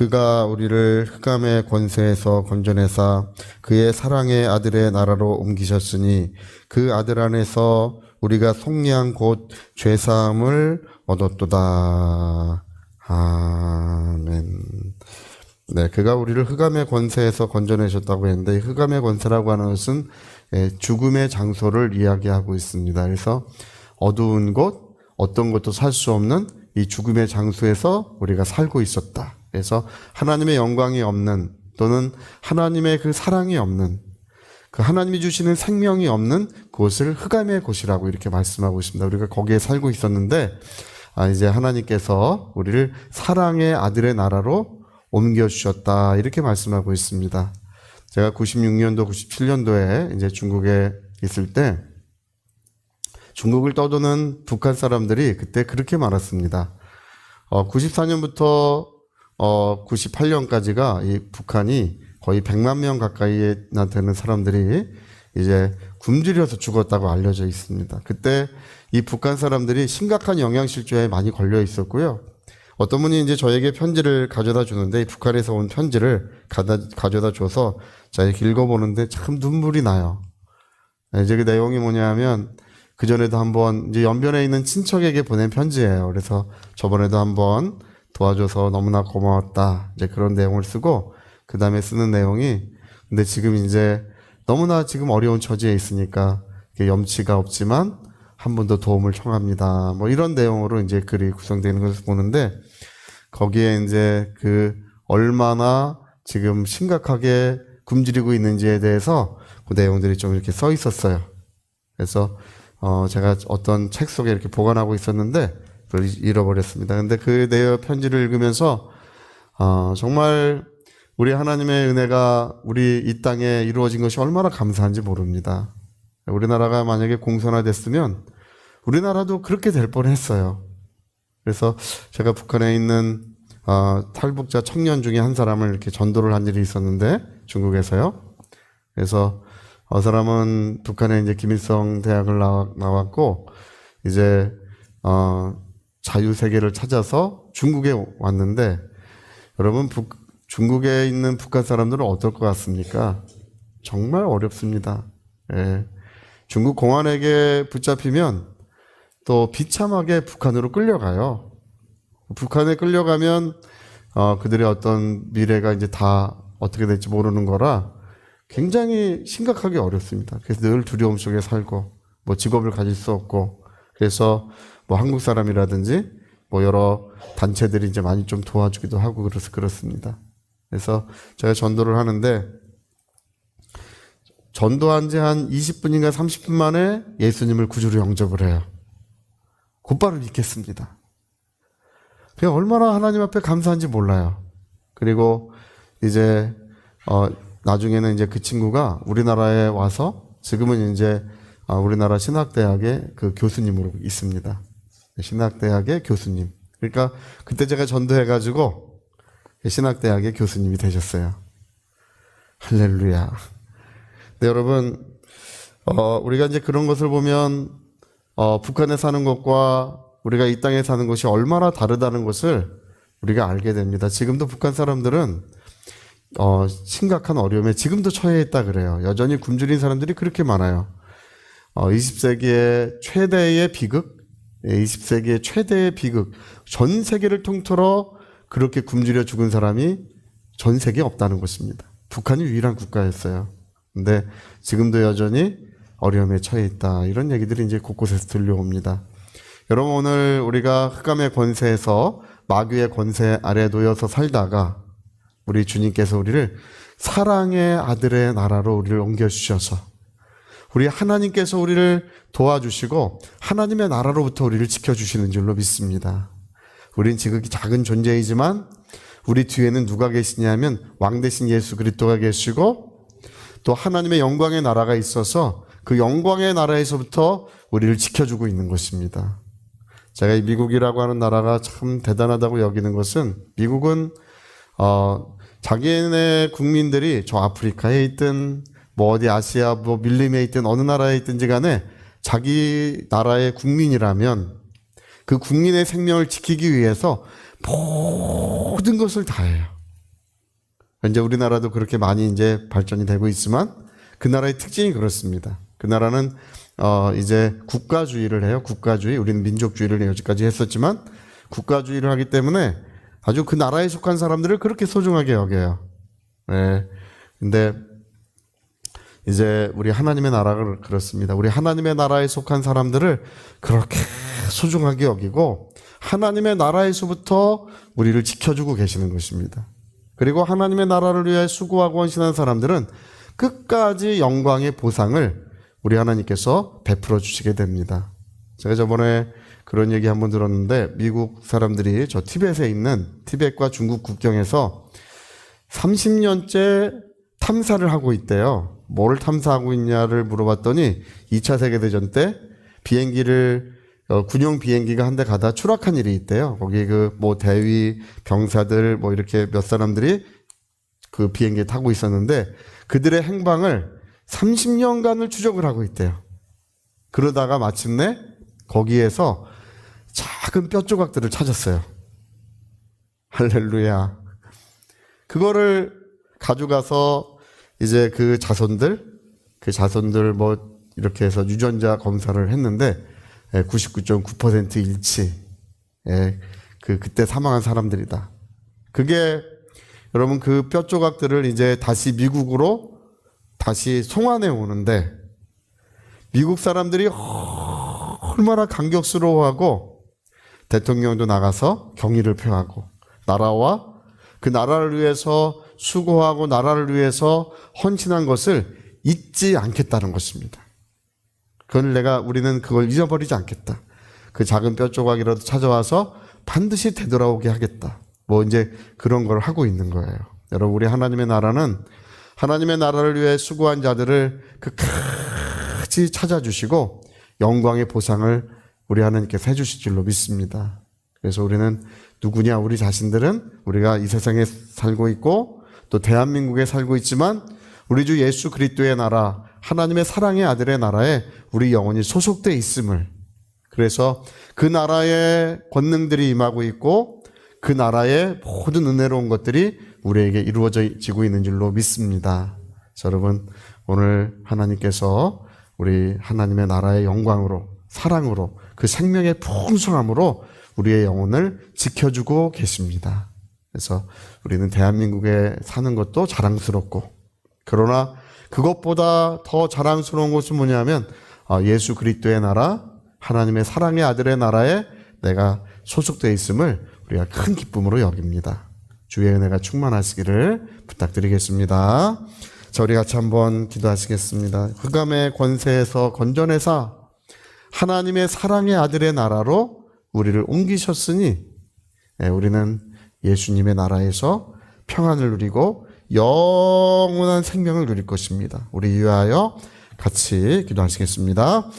그가 우리를 흑암의 권세에서 건져내사 그의 사랑의 아들의 나라로 옮기셨으니 그 아들 안에서 우리가 속량 곧 죄사함을 얻었도다. 아멘. 네, 그가 우리를 흑암의 권세에서 건져내셨다고 했는데 흑암의 권세라고 하는 것은 죽음의 장소를 이야기하고 있습니다. 그래서 어두운 곳, 어떤 것도 살 수 없는 이 죽음의 장소에서 우리가 살고 있었다. 그래서 하나님의 영광이 없는 또는 하나님의 그 사랑이 없는 그 하나님이 주시는 생명이 없는 곳을 흑암의 곳이라고 이렇게 말씀하고 있습니다. 우리가 거기에 살고 있었는데 이제 하나님께서 우리를 사랑의 아들의 나라로 옮겨주셨다 이렇게 말씀하고 있습니다. 제가 96년도, 97년도에 이제 중국에 있을 때 중국을 떠도는 북한 사람들이 그때 그렇게 말했습니다. 94년부터 98년까지가 이 북한이 거의 100만 명 가까이나 되는 사람들이 이제 굶주려서 죽었다고 알려져 있습니다. 그때 이 북한 사람들이 심각한 영양실조에 많이 걸려 있었고요. 어떤 분이 이제 저에게 편지를 가져다 주는데 북한에서 온 편지를 가져다 줘서 자 이렇게 읽어보는데 참 눈물이 나요. 이제 그 내용이 뭐냐면 그 전에도 한번 이제 연변에 있는 친척에게 보낸 편지예요. 그래서 저번에도 한번 도와줘서 너무나 고마웠다. 이제 그런 내용을 쓰고 그 다음에 쓰는 내용이 근데 지금 이제 너무나 지금 어려운 처지에 있으니까 염치가 없지만 한 번 더 도움을 청합니다. 뭐 이런 내용으로 이제 글이 구성되는 것을 보는데 거기에 이제 그 얼마나 지금 심각하게 굶주리고 있는지에 대해서 그 내용들이 좀 이렇게 써 있었어요. 그래서 제가 어떤 책 속에 이렇게 보관하고 있었는데 그걸 잃어버렸습니다. 근데 그 내용 편지를 읽으면서 정말 우리 하나님의 은혜가 우리 이 땅에 이루어진 것이 얼마나 감사한지 모릅니다. 우리나라가 만약에 공산화됐으면 우리나라도 그렇게 될 뻔했어요. 그래서 제가 북한에 있는 탈북자 청년 중에 한 사람을 이렇게 전도를 한 일이 있었는데 중국에서요. 그래서 사람은 북한에 이제 김일성 대학을 나왔고 이제 자유세계를 찾아서 중국에 왔는데 여러분 중국에 있는 북한 사람들은 어떨 것 같습니까? 정말 어렵습니다. 예. 중국 공안에게 붙잡히면 또 비참하게 북한으로 끌려가요. 북한에 끌려가면 그들의 어떤 미래가 이제 다 어떻게 될지 모르는 거라 굉장히 심각하게 어렵습니다. 그래서 늘 두려움 속에 살고 뭐 직업을 가질 수 없고 그래서 뭐 한국 사람이라든지 뭐 여러 단체들이 이제 많이 좀 도와주기도 하고 그래서 그렇습니다. 그래서 제가 전도를 하는데 전도한 지 한 20분인가 30분 만에 예수님을 구주로 영접을 해요. 곧바로 믿겠습니다. 그냥 얼마나 하나님 앞에 감사한지 몰라요. 그리고 이제 나중에는 이제 그 친구가 우리나라에 와서 지금은 이제 우리나라 신학대학의 그 교수님으로 있습니다. 신학대학의 교수님. 그러니까 그때 제가 전도해가지고 신학대학의 교수님이 되셨어요. 할렐루야. 네, 여러분, 우리가 이제 그런 것을 보면 북한에 사는 것과 우리가 이 땅에 사는 것이 얼마나 다르다는 것을 우리가 알게 됩니다. 지금도 북한 사람들은 심각한 어려움에 지금도 처해 있다 그래요. 여전히 굶주린 사람들이 그렇게 많아요. 20세기의 최대의 비극, 20세기의 최대의 비극, 전 세계를 통틀어 그렇게 굶주려 죽은 사람이 전 세계에 없다는 것입니다. 북한이 유일한 국가였어요. 근데 지금도 여전히 어려움에 처해 있다. 이런 얘기들이 이제 곳곳에서 들려옵니다. 여러분, 오늘 우리가 흑암의 권세에서 마귀의 권세 아래 놓여서 살다가 우리 주님께서 우리를 사랑의 아들의 나라로 우리를 옮겨주셔서 우리 하나님께서 우리를 도와주시고 하나님의 나라로부터 우리를 지켜주시는 줄로 믿습니다. 우린 지극히 작은 존재이지만 우리 뒤에는 누가 계시냐면 왕 대신 예수 그리스도가 계시고 또 하나님의 영광의 나라가 있어서 그 영광의 나라에서부터 우리를 지켜주고 있는 것입니다. 제가 이 미국이라고 하는 나라가 참 대단하다고 여기는 것은 미국은 자기네 국민들이 저 아프리카에 있든 뭐 어디 아시아 뭐 밀림에 있든 어느 나라에 있든지 간에 자기 나라의 국민이라면 그 국민의 생명을 지키기 위해서 모든 것을 다 해요. 현재 우리나라도 그렇게 많이 이제 발전이 되고 있지만 그 나라의 특징이 그렇습니다. 그 나라는 이제 국가주의를 해요. 국가주의. 우리는 민족주의를 여기까지 했었지만 국가주의를 하기 때문에 아주 그 나라에 속한 사람들을 그렇게 소중하게 여겨요. 네. 근데 이제 우리 하나님의 나라가 그렇습니다. 우리 하나님의 나라에 속한 사람들을 그렇게 소중하게 여기고 하나님의 나라에서부터 우리를 지켜주고 계시는 것입니다. 그리고 하나님의 나라를 위해 수고하고 헌신한 사람들은 끝까지 영광의 보상을 우리 하나님께서 베풀어 주시게 됩니다. 제가 저번에 그런 얘기 한번 들었는데 미국 사람들이 저 티벳에 있는 티벳과 중국 국경에서 30년째 탐사를 하고 있대요. 뭘 탐사하고 있냐를 물어봤더니 2차 세계대전 때 비행기를 군용 비행기가 한 대 가다 추락한 일이 있대요. 거기 그 뭐 대위 병사들 뭐 이렇게 몇 사람들이 그 비행기에 타고 있었는데 그들의 행방을 30년간을 추적을 하고 있대요. 그러다가 마침내 거기에서 작은 뼈 조각들을 찾았어요. 할렐루야. 그거를 가져가서 이제 그 자손들 뭐 이렇게 해서 유전자 검사를 했는데 99.9% 일치. 그때 사망한 사람들이다. 그게 여러분 그 뼈 조각들을 이제 다시 미국으로 다시 송환해 오는데 미국 사람들이 얼마나 감격스러워하고 대통령도 나가서 경의를 표하고 나라와 그 나라를 위해서 수고하고 나라를 위해서 헌신한 것을 잊지 않겠다는 것입니다. 우리는 그걸 잊어버리지 않겠다. 그 작은 뼈 조각이라도 찾아와서 반드시 되돌아오게 하겠다. 뭐 이제 그런 걸 하고 있는 거예요. 여러분, 우리 하나님의 나라는 하나님의 나라를 위해 수고한 자들을 끝까지 찾아주시고 영광의 보상을 우리 하나님께서 해주실 줄로 믿습니다. 그래서 우리는 누구냐? 우리 자신들은 우리가 이 세상에 살고 있고 또 대한민국에 살고 있지만 우리 주 예수 그리스도의 나라, 하나님의 사랑의 아들의 나라에 우리 영혼이 소속되어 있음을, 그래서 그 나라의 권능들이 임하고 있고 그 나라의 모든 은혜로운 것들이 우리에게 이루어지고 있는 줄로 믿습니다. 여러분, 오늘 하나님께서 우리 하나님의 나라의 영광으로, 사랑으로, 그 생명의 풍성함으로 우리의 영혼을 지켜주고 계십니다. 그래서 우리는 대한민국에 사는 것도 자랑스럽고, 그러나 그것보다 더 자랑스러운 것은 뭐냐면 예수 그리스도의 나라, 하나님의 사랑의 아들의 나라에 내가 소속되어 있음을 우리가 큰 기쁨으로 여깁니다. 주의 은혜가 충만하시기를 부탁드리겠습니다. 자, 우리 같이 한번 기도하시겠습니다. 흑암의 권세에서 건져내사 하나님의 사랑의 아들의 나라로 우리를 옮기셨으니 우리는 예수님의 나라에서 평안을 누리고 영원한 생명을 누릴 것입니다. 우리 위하여 같이 기도하시겠습니다.